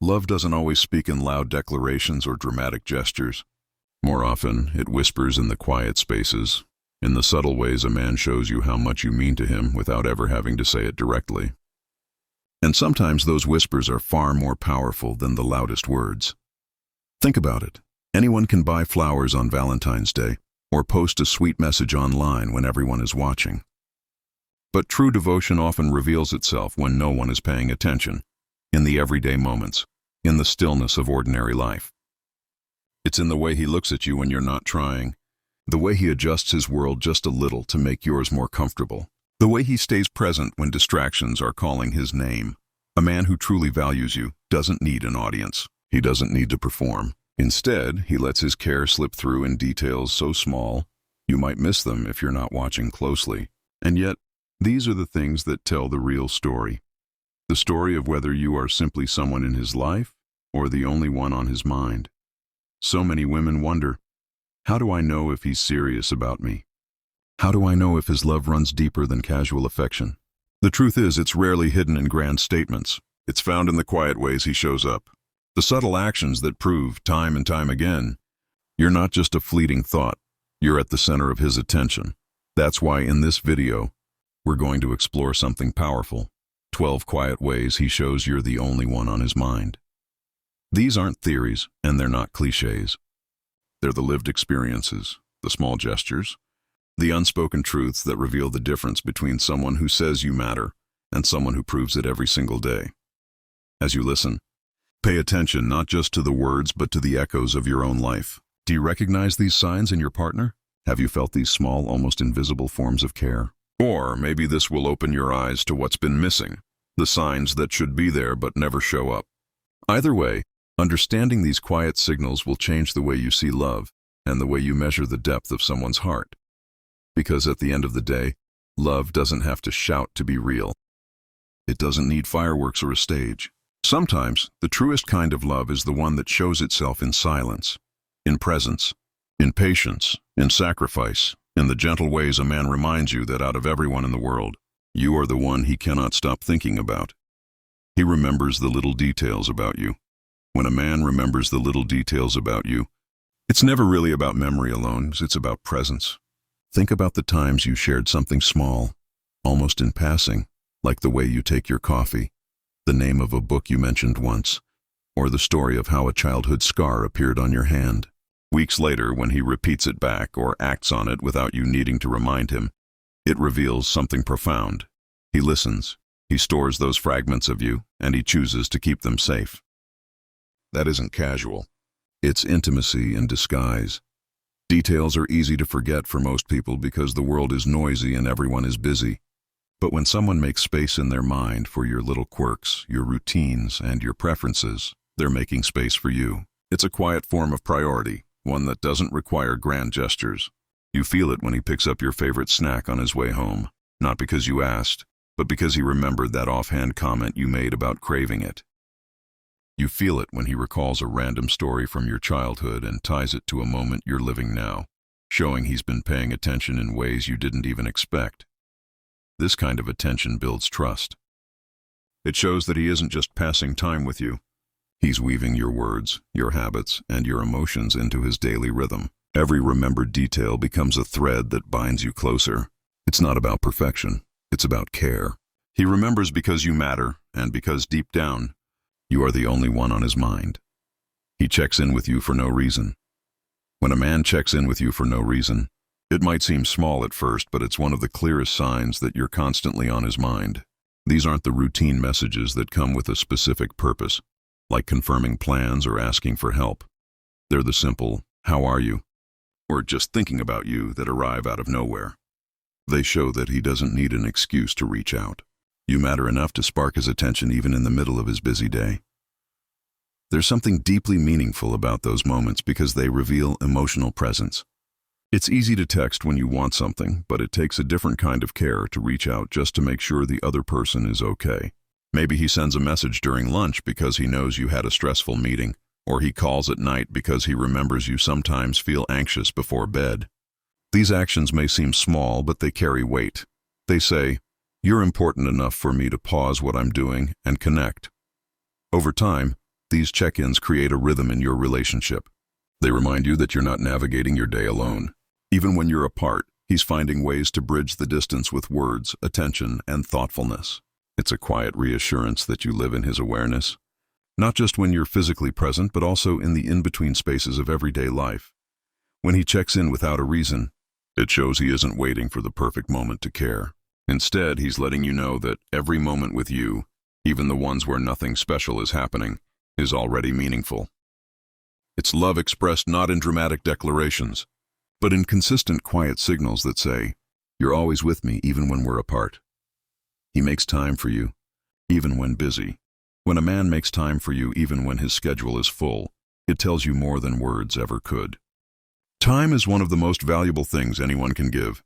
Love doesn't always speak in loud declarations or dramatic gestures. More often, it whispers in the quiet spaces, in the subtle ways a man shows you how much you mean to him without ever having to say it directly. And sometimes those whispers are far more powerful than the loudest words. Think about it. Anyone can buy flowers on Valentine's Day or post a sweet message online when everyone is watching. But true devotion often reveals itself when no one is paying attention, in the everyday moments, in the stillness of ordinary life. It's in the way he looks at you when you're not trying, the way he adjusts his world just a little to make yours more comfortable, the way he stays present when distractions are calling his name. A man who truly values you doesn't need an audience. He doesn't need to perform. Instead, he lets his care slip through in details so small, you might miss them if you're not watching closely. And yet, these are the things that tell the real story. The story of whether you are simply someone in his life or the only one on his mind. So many women wonder, how do I know if he's serious about me? How do I know if his love runs deeper than casual affection? The truth is, it's rarely hidden in grand statements. It's found in the quiet ways he shows up. The subtle actions that prove, time and time again, you're not just a fleeting thought, you're at the center of his attention. That's why in this video, we're going to explore something powerful. 12 quiet ways he shows you're the only one on his mind. These aren't theories, and they're not cliches. They're the lived experiences, the small gestures, the unspoken truths that reveal the difference between someone who says you matter and someone who proves it every single day. As you listen, pay attention not just to the words but to the echoes of your own life. Do you recognize these signs in your partner? Have you felt these small, almost invisible forms of care? Or maybe this will open your eyes to what's been missing, the signs that should be there but never show up. Either way, understanding these quiet signals will change the way you see love and the way you measure the depth of someone's heart. Because at the end of the day, love doesn't have to shout to be real. It doesn't need fireworks or a stage. Sometimes, the truest kind of love is the one that shows itself in silence, in presence, in patience, in sacrifice, in the gentle ways a man reminds you that out of everyone in the world, you are the one he cannot stop thinking about. He remembers the little details about you. When a man remembers the little details about you, it's never really about memory alone, it's about presence. Think about the times you shared something small, almost in passing, like the way you take your coffee, the name of a book you mentioned once, or the story of how a childhood scar appeared on your hand. Weeks later, when he repeats it back or acts on it without you needing to remind him, it reveals something profound. He listens, he stores those fragments of you, and he chooses to keep them safe. That isn't casual. It's intimacy in disguise. Details are easy to forget for most people because the world is noisy and everyone is busy. But when someone makes space in their mind for your little quirks, your routines, and your preferences, they're making space for you. It's a quiet form of priority, one that doesn't require grand gestures. You feel it when he picks up your favorite snack on his way home, not because you asked, but because he remembered that offhand comment you made about craving it. You feel it when he recalls a random story from your childhood and ties it to a moment you're living now, showing he's been paying attention in ways you didn't even expect. This kind of attention builds trust. It shows that he isn't just passing time with you. He's weaving your words, your habits, and your emotions into his daily rhythm. Every remembered detail becomes a thread that binds you closer. It's not about perfection. It's about care. He remembers because you matter, and because deep down, you are the only one on his mind. He checks in with you for no reason. When a man checks in with you for no reason, it might seem small at first, but it's one of the clearest signs that you're constantly on his mind. These aren't the routine messages that come with a specific purpose, like confirming plans or asking for help. They're the simple, "How are you?" or "Just thinking about you" that arrive out of nowhere. They show that he doesn't need an excuse to reach out. You matter enough to spark his attention even in the middle of his busy day. There's something deeply meaningful about those moments because they reveal emotional presence. It's easy to text when you want something, but it takes a different kind of care to reach out just to make sure the other person is okay. Maybe he sends a message during lunch because he knows you had a stressful meeting, or he calls at night because he remembers you sometimes feel anxious before bed. These actions may seem small, but they carry weight. They say, "You're important enough for me to pause what I'm doing and connect." Over time, These check-ins create a rhythm in your relationship. They remind you that you're not navigating your day alone. Even when you're apart, he's finding ways to bridge the distance with words, attention, and thoughtfulness. It's a quiet reassurance that you live in his awareness, not just when you're physically present, but also in the in-between spaces of everyday life. When he checks in without a reason, it shows he isn't waiting for the perfect moment to care. Instead, he's letting you know that every moment with you, even the ones where nothing special is happening, is already meaningful. It's love expressed not in dramatic declarations, but in consistent quiet signals that say, "You're always with me even when we're apart." He makes time for you, even when busy. When a man makes time for you even when his schedule is full, it tells you more than words ever could. Time is one of the most valuable things anyone can give,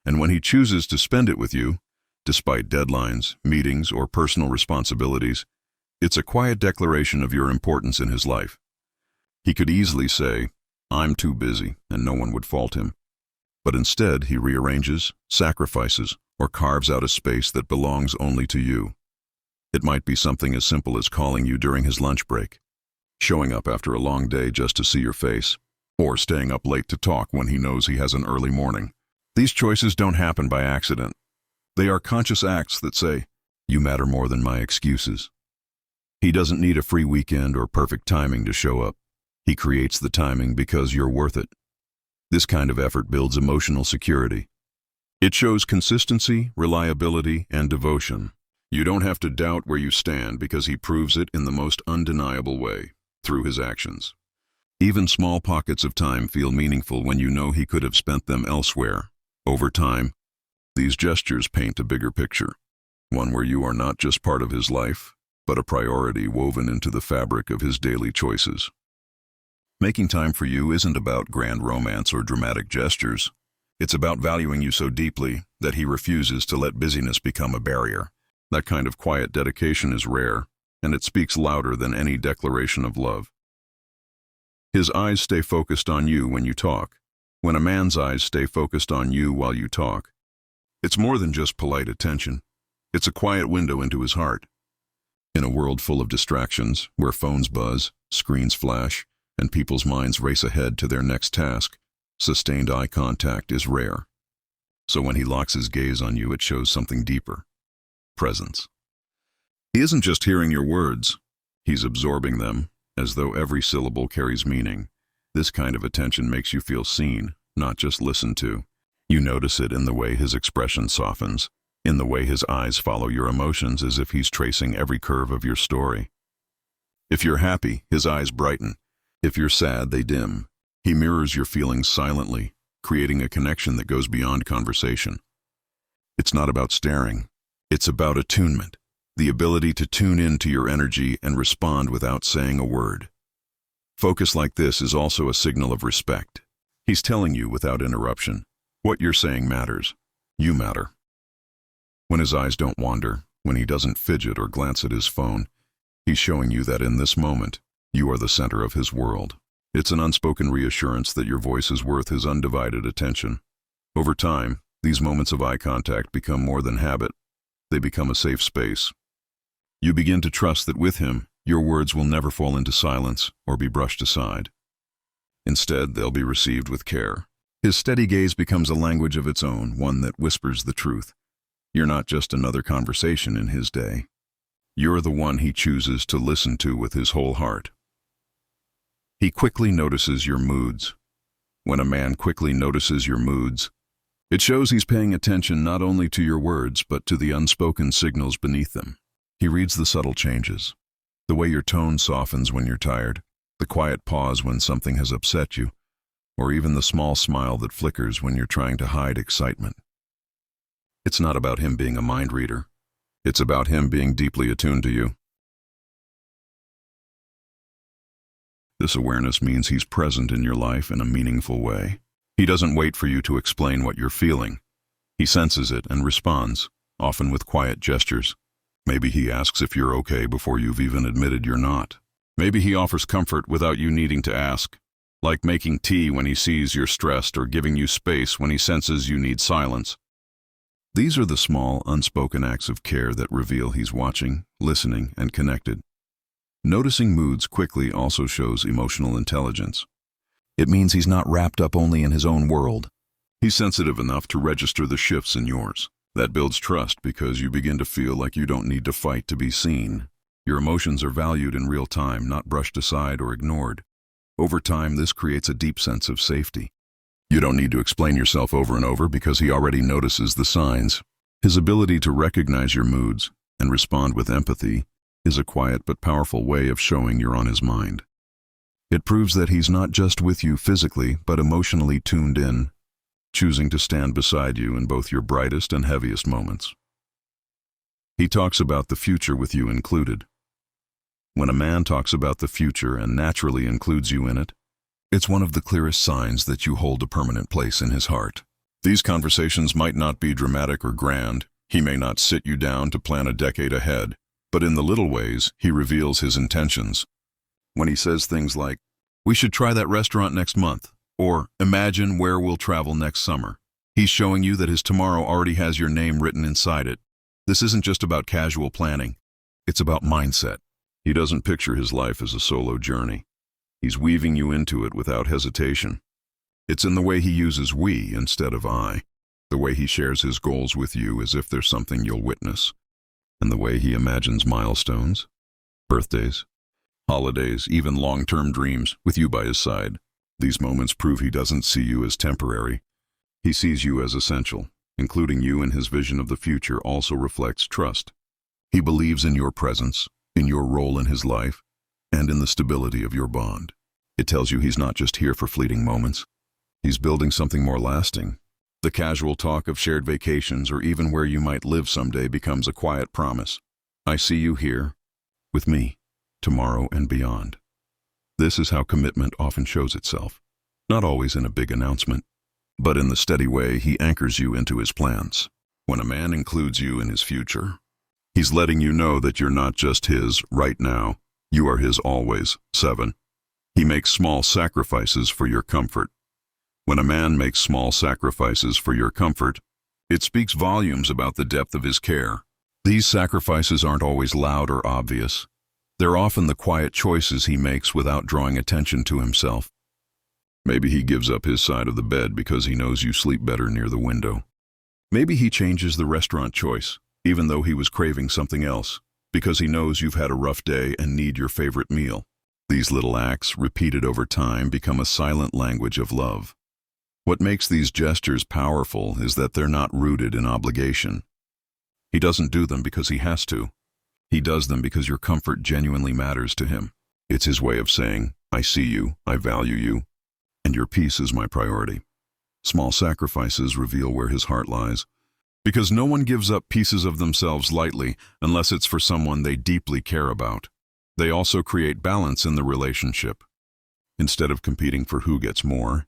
and when he chooses to spend it with you, despite deadlines, meetings, or personal responsibilities, it's a quiet declaration of your importance in his life. He could easily say, "I'm too busy," and no one would fault him. But instead, he rearranges, sacrifices, or carves out a space that belongs only to you. It might be something as simple as calling you during his lunch break, showing up after a long day just to see your face, or staying up late to talk when he knows he has an early morning. These choices don't happen by accident. They are conscious acts that say, "You matter more than my excuses." He doesn't need a free weekend or perfect timing to show up. He creates the timing because you're worth it. This kind of effort builds emotional security. It shows consistency, reliability, and devotion. You don't have to doubt where you stand because he proves it in the most undeniable way, through his actions. Even small pockets of time feel meaningful when you know he could have spent them elsewhere. Over time, these gestures paint a bigger picture, one where you are not just part of his life, but a priority woven into the fabric of his daily choices. Making time for you isn't about grand romance or dramatic gestures. It's about valuing you so deeply that he refuses to let busyness become a barrier. That kind of quiet dedication is rare, and it speaks louder than any declaration of love. His eyes stay focused on you when you talk. When a man's eyes stay focused on you while you talk, it's more than just polite attention. It's a quiet window into his heart. In a world full of distractions, where phones buzz, screens flash, and people's minds race ahead to their next task, sustained eye contact is rare. So when he locks his gaze on you, it shows something deeper: presence. He isn't just hearing your words, he's absorbing them, as though every syllable carries meaning. This kind of attention makes you feel seen, not just listened to. You notice it in the way his expression softens, in the way his eyes follow your emotions as if he's tracing every curve of your story. If you're happy, his eyes brighten. If you're sad, they dim. He mirrors your feelings silently, creating a connection that goes beyond conversation. It's not about staring. It's about attunement, the ability to tune in to your energy and respond without saying a word. Focus like this is also a signal of respect. He's telling you without interruption, what you're saying matters. You matter. When his eyes don't wander, when he doesn't fidget or glance at his phone, he's showing you that in this moment, you are the center of his world. It's an unspoken reassurance that your voice is worth his undivided attention. Over time, these moments of eye contact become more than habit. They become a safe space. You begin to trust that with him, your words will never fall into silence or be brushed aside. Instead, they'll be received with care. His steady gaze becomes a language of its own, one that whispers the truth. You're not just another conversation in his day. You're the one he chooses to listen to with his whole heart. He quickly notices your moods. When a man quickly notices your moods, it shows he's paying attention not only to your words, but to the unspoken signals beneath them. He reads the subtle changes, the way your tone softens when you're tired, the quiet pause when something has upset you, or even the small smile that flickers when you're trying to hide excitement. It's not about him being a mind reader. It's about him being deeply attuned to you. This awareness means he's present in your life in a meaningful way. He doesn't wait for you to explain what you're feeling. He senses it and responds, often with quiet gestures. Maybe he asks if you're okay before you've even admitted you're not. Maybe he offers comfort without you needing to ask, like making tea when he sees you're stressed or giving you space when he senses you need silence. These are the small, unspoken acts of care that reveal he's watching, listening, and connected. Noticing moods quickly also shows emotional intelligence. It means he's not wrapped up only in his own world. He's sensitive enough to register the shifts in yours. That builds trust because you begin to feel like you don't need to fight to be seen. Your emotions are valued in real time, not brushed aside or ignored. Over time, this creates a deep sense of safety. You don't need to explain yourself over and over because he already notices the signs. His ability to recognize your moods and respond with empathy is a quiet but powerful way of showing you're on his mind. It proves that he's not just with you physically, but emotionally tuned in, choosing to stand beside you in both your brightest and heaviest moments. He talks about the future with you included. When a man talks about the future and naturally includes you in it, it's one of the clearest signs that you hold a permanent place in his heart. These conversations might not be dramatic or grand. He may not sit you down to plan a decade ahead, but in the little ways, he reveals his intentions. When he says things like, "We should try that restaurant next month," or "Imagine where we'll travel next summer," he's showing you that his tomorrow already has your name written inside it. This isn't just about casual planning. It's about mindset. He doesn't picture his life as a solo journey. He's weaving you into it without hesitation. It's in the way he uses we instead of I, the way he shares his goals with you as if there's something you'll witness, and the way he imagines milestones, birthdays, holidays, even long-term dreams with you by his side. These moments prove he doesn't see you as temporary. He sees you as essential. Including you in his vision of the future also reflects trust. He believes in your presence, in your role in his life, and in the stability of your bond. It tells you he's not just here for fleeting moments. He's building something more lasting. The casual talk of shared vacations or even where you might live someday becomes a quiet promise. I see you here, with me, tomorrow and beyond. This is how commitment often shows itself. Not always in a big announcement, but in the steady way he anchors you into his plans. When a man includes you in his future, he's letting you know that you're not just his right now, you are his always. 7. He makes small sacrifices for your comfort. When a man makes small sacrifices for your comfort, it speaks volumes about the depth of his care. These sacrifices aren't always loud or obvious. They're often the quiet choices he makes without drawing attention to himself. Maybe he gives up his side of the bed because he knows you sleep better near the window. Maybe he changes the restaurant choice, even though he was craving something else, because he knows you've had a rough day and need your favorite meal. These little acts, repeated over time, become a silent language of love. What makes these gestures powerful is that they're not rooted in obligation. He doesn't do them because he has to. He does them because your comfort genuinely matters to him. It's his way of saying, I see you, I value you, and your peace is my priority. Small sacrifices reveal where his heart lies, because no one gives up pieces of themselves lightly unless it's for someone they deeply care about. They also create balance in the relationship. Instead of competing for who gets more,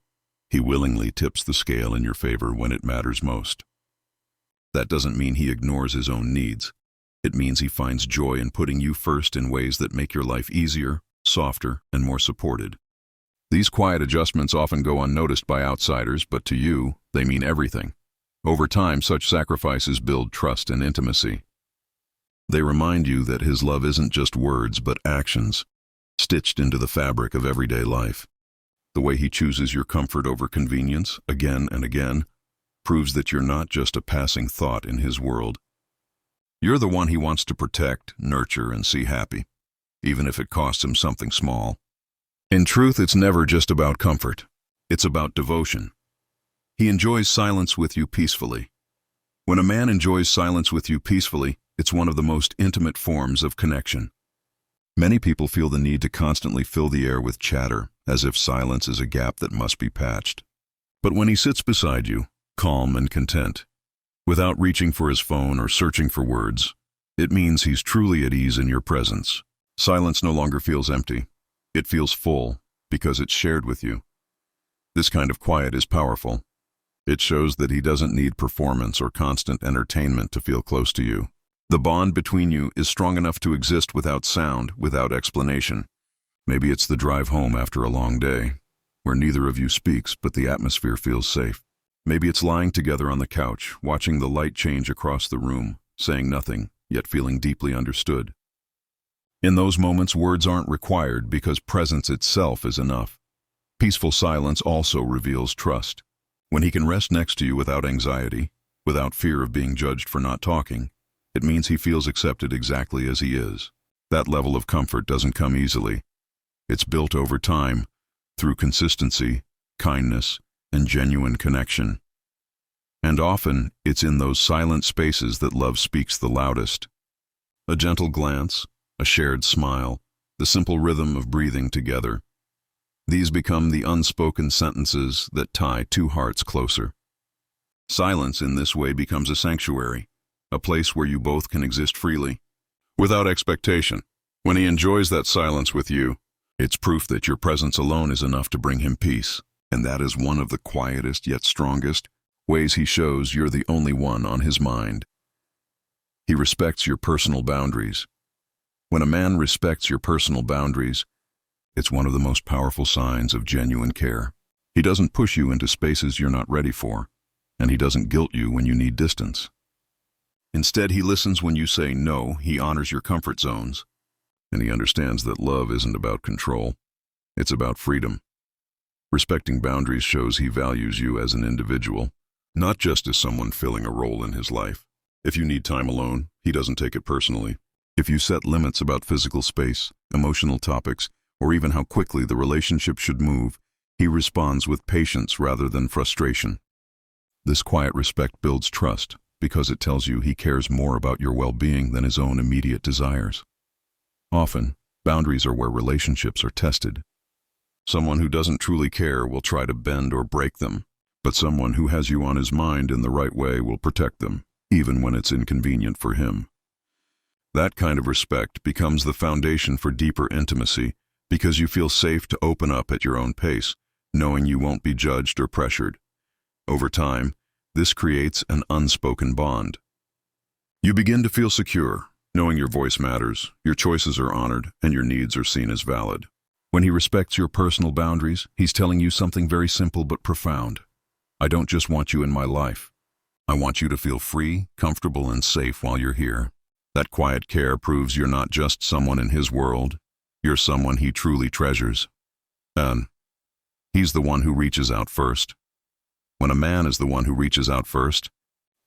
he willingly tips the scale in your favor when it matters most. That doesn't mean he ignores his own needs. It means he finds joy in putting you first in ways that make your life easier, softer, and more supported. These quiet adjustments often go unnoticed by outsiders, but to you, they mean everything. Over time, such sacrifices build trust and intimacy. They remind you that his love isn't just words, but actions, stitched into the fabric of everyday life. The way he chooses your comfort over convenience, again and again, proves that you're not just a passing thought in his world. You're the one he wants to protect, nurture, and see happy, even if it costs him something small. In truth, it's never just about comfort. It's about devotion. He enjoys silence with you peacefully. When a man enjoys silence with you peacefully, it's one of the most intimate forms of connection. Many people feel the need to constantly fill the air with chatter, as if silence is a gap that must be patched. But when he sits beside you, calm and content, without reaching for his phone or searching for words, it means he's truly at ease in your presence. Silence no longer feels empty. It feels full because it's shared with you. This kind of quiet is powerful. It shows that he doesn't need performance or constant entertainment to feel close to you. The bond between you is strong enough to exist without sound, without explanation. Maybe it's the drive home after a long day, where neither of you speaks but the atmosphere feels safe. Maybe it's lying together on the couch, watching the light change across the room, saying nothing, yet feeling deeply understood. In those moments, words aren't required because presence itself is enough. Peaceful silence also reveals trust. When he can rest next to you without anxiety, without fear of being judged for not talking, it means he feels accepted exactly as he is. That level of comfort doesn't come easily. It's built over time, through consistency, kindness, and genuine connection. And often, it's in those silent spaces that love speaks the loudest. A gentle glance, a shared smile, the simple rhythm of breathing together. These become the unspoken sentences that tie two hearts closer. Silence in this way becomes a sanctuary, a place where you both can exist freely, without expectation. When he enjoys that silence with you, it's proof that your presence alone is enough to bring him peace, and that is one of the quietest yet strongest ways he shows you're the only one on his mind. He respects your personal boundaries. When a man respects your personal boundaries, it's one of the most powerful signs of genuine care. He doesn't push you into spaces you're not ready for, and he doesn't guilt you when you need distance. Instead, he listens when you say no, he honors your comfort zones, and he understands that love isn't about control, it's about freedom. Respecting boundaries shows he values you as an individual, not just as someone filling a role in his life. If you need time alone, he doesn't take it personally. If you set limits about physical space, emotional topics, or even how quickly the relationship should move, he responds with patience rather than frustration. This quiet respect builds trust because it tells you he cares more about your well-being than his own immediate desires. Often, boundaries are where relationships are tested. Someone who doesn't truly care will try to bend or break them, but someone who has you on his mind in the right way will protect them, even when it's inconvenient for him. That kind of respect becomes the foundation for deeper intimacy because you feel safe to open up at your own pace, knowing you won't be judged or pressured. Over time, this creates an unspoken bond. You begin to feel secure, knowing your voice matters, your choices are honored, and your needs are seen as valid. When he respects your personal boundaries, he's telling you something very simple but profound. I don't just want you in my life. I want you to feel free, comfortable, and safe while you're here. That quiet care proves you're not just someone in his world, you're someone he truly treasures. And he's the one who reaches out first. When a man is the one who reaches out first,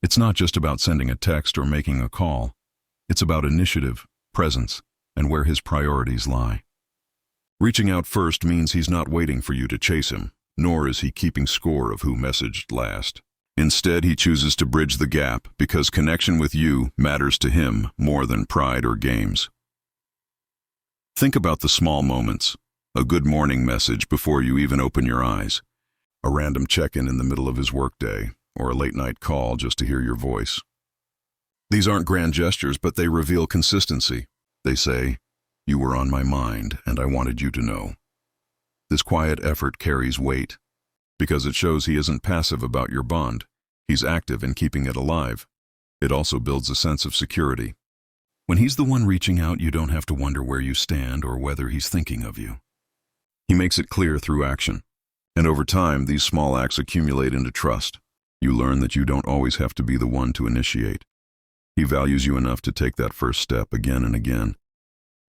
it's not just about sending a text or making a call. It's about initiative, presence, and where his priorities lie. Reaching out first means he's not waiting for you to chase him, nor is he keeping score of who messaged last. Instead, he chooses to bridge the gap because connection with you matters to him more than pride or games. Think about the small moments, a good morning message before you even open your eyes, a random check-in in the middle of his workday, or a late-night call just to hear your voice. These aren't grand gestures, but they reveal consistency. They say, "You were on my mind, and I wanted you to know." This quiet effort carries weight, because it shows he isn't passive about your bond. He's active in keeping it alive. It also builds a sense of security. When he's the one reaching out, you don't have to wonder where you stand or whether he's thinking of you. He makes it clear through action. And over time, these small acts accumulate into trust. You learn that you don't always have to be the one to initiate. He values you enough to take that first step again and again,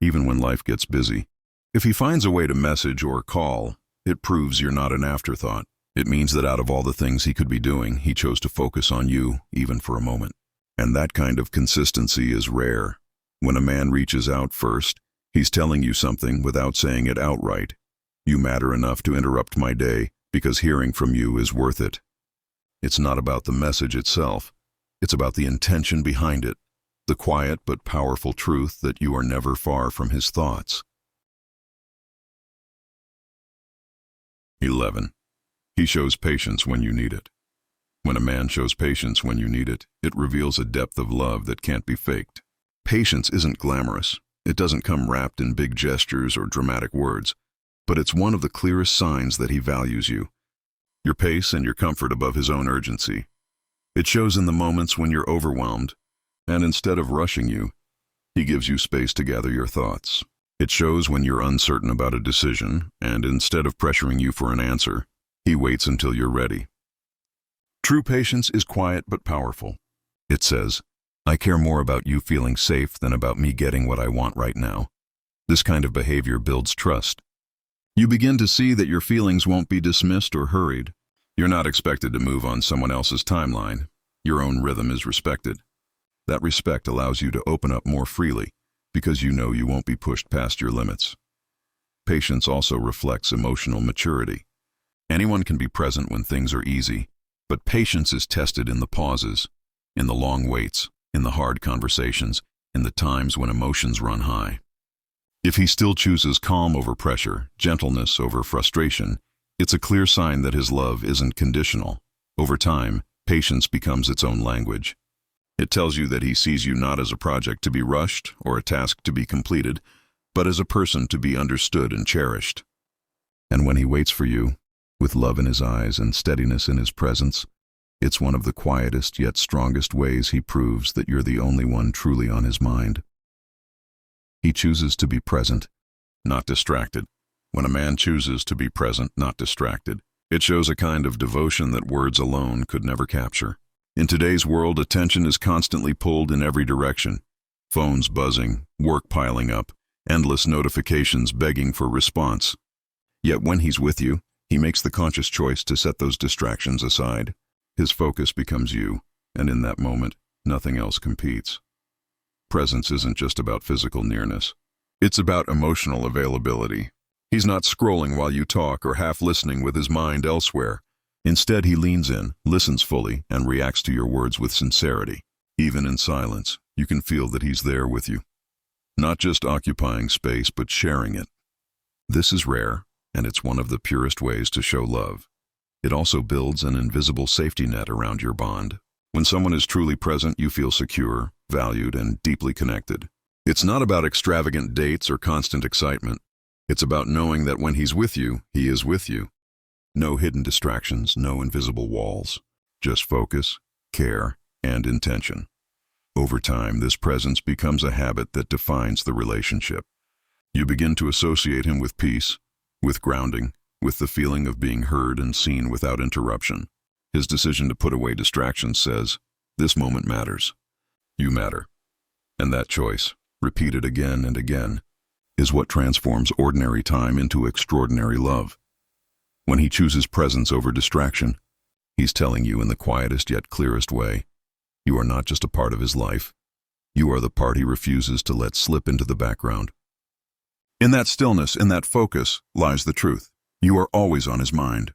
even when life gets busy. If he finds a way to message or call, it proves you're not an afterthought. It means that out of all the things he could be doing, he chose to focus on you, even for a moment. And that kind of consistency is rare. When a man reaches out first, he's telling you something without saying it outright. You matter enough to interrupt my day because hearing from you is worth it. It's not about the message itself. It's about the intention behind it, the quiet but powerful truth that you are never far from his thoughts. 11. He shows patience when you need it. When a man shows patience when you need it, it reveals a depth of love that can't be faked. Patience isn't glamorous. It doesn't come wrapped in big gestures or dramatic words, but it's one of the clearest signs that he values you. Your pace and your comfort above his own urgency. It shows in the moments when you're overwhelmed, and instead of rushing you, he gives you space to gather your thoughts. It shows when you're uncertain about a decision, and instead of pressuring you for an answer, he waits until you're ready. True patience is quiet but powerful. It says, I care more about you feeling safe than about me getting what I want right now. This kind of behavior builds trust. You begin to see that your feelings won't be dismissed or hurried. You're not expected to move on someone else's timeline. Your own rhythm is respected. That respect allows you to open up more freely because you know you won't be pushed past your limits. Patience also reflects emotional maturity. Anyone can be present when things are easy, but patience is tested in the pauses, in the long waits, in the hard conversations, in the times when emotions run high. If he still chooses calm over pressure, gentleness over frustration, it's a clear sign that his love isn't conditional. Over time, patience becomes its own language. It tells you that he sees you not as a project to be rushed or a task to be completed, but as a person to be understood and cherished. And when he waits for you, with love in his eyes and steadiness in his presence, it's one of the quietest yet strongest ways he proves that you're the only one truly on his mind. He chooses to be present, not distracted. When a man chooses to be present, not distracted, it shows a kind of devotion that words alone could never capture. In today's world, attention is constantly pulled in every direction. Phones buzzing, work piling up, endless notifications begging for response. Yet when he's with you, he makes the conscious choice to set those distractions aside. His focus becomes you, and in that moment, nothing else competes. Presence isn't just about physical nearness. It's about emotional availability. He's not scrolling while you talk or half listening with his mind elsewhere. Instead, he leans in, listens fully, and reacts to your words with sincerity. Even in silence, you can feel that he's there with you. Not just occupying space, but sharing it. This is rare, and it's one of the purest ways to show love. It also builds an invisible safety net around your bond. When someone is truly present, you feel secure, valued, and deeply connected. It's not about extravagant dates or constant excitement. It's about knowing that when he's with you, he is with you. No hidden distractions, no invisible walls. Just focus, care, and intention. Over time, this presence becomes a habit that defines the relationship. You begin to associate him with peace, with grounding, with the feeling of being heard and seen without interruption. His decision to put away distractions says, "This moment matters. You matter." And that choice, repeated again and again, is what transforms ordinary time into extraordinary love. When he chooses presence over distraction, he's telling you in the quietest yet clearest way, you are not just a part of his life. You are the part he refuses to let slip into the background. In that stillness, in that focus, lies the truth. You are always on his mind.